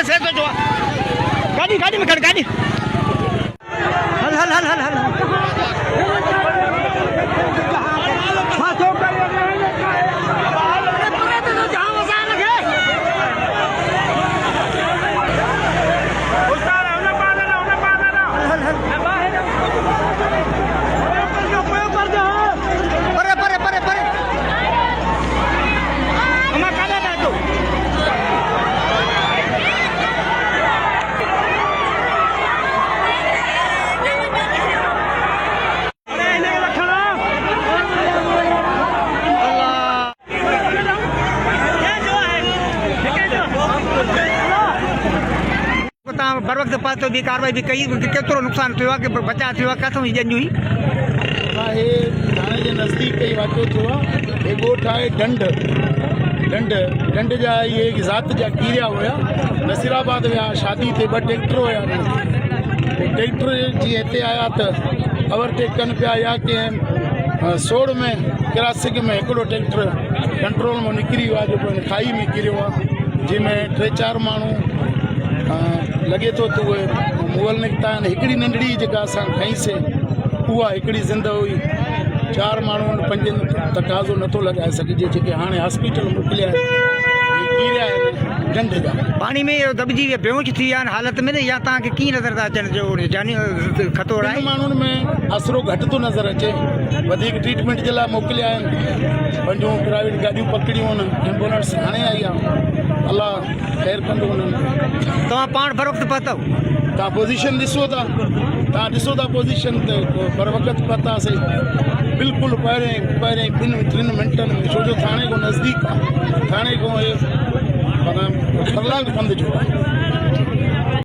में से तो गाड़ी में खड़ गाड़ी हल हल हल हल हल बर वक्त पातो भी कार्रवाई भी कई केतिरो नुक़सान थियो आहे कि बचाव थियो आहे किथां जी ॼञ हुई हे थाणे जे नज़दीक ई वाक़ियो थियो आहे। हे ॻोठ आहे ढंढ जा इहे ज़ात जा कीरिया हुया नसीराबाद विया शादी ते 2 ट्रैक्टर हुया ट्रैक्टर जीअं हिते आया त ओवरटेक कनि पिया या कंहिं सोड़ में क्रासिक में हिकिड़ो ट्रैक्टर कंट्रोल मां निकिरी वियो आहे जेको खाई में किरियो आहे जंहिंमें 3-4 माण्हू लॻे थो त उहे मुअल निकिता आहिनि। हिकिड़ी नंढड़ी जेका असां खईंसीं उहा हिकिड़ी ज़िंदा हुई 4 माण्हुनि 5 तक़ाज़ो नथो लॻाए सघिजे जेके हाणे हॉस्पिटल मोकिलिया आहिनि कीरिया आहिनि ढंढ जा पाणी में दॿिजी विया बेहोश थी विया आहिनि हालत में न या तव्हांखे कीअं नज़र था अचनि जो जानी ख़तरो आहे माण्हुनि में असरो घटि थो नज़र अचे वधीक ट्रीटमेंट जे लाइ मोकिलिया आहिनि पंहिंजूं प्राइवेट गाॾियूं पकड़ियूं आहिनि एम्बुलेंस हाणे आई आहे अलाह ख़ैर कंदो उन्हनि तव्हां पाण बर वक़्तु पहुतव तव्हां पोज़ीशन ॾिसो था पोज़ीशन ते बर वक़्तु पहुतासीं बिल्कुलु पहिरें 2-3 मिंटनि में छो जो थाणे खां नज़दीक आहे थाणे खां फरलांग पंध जो आहे।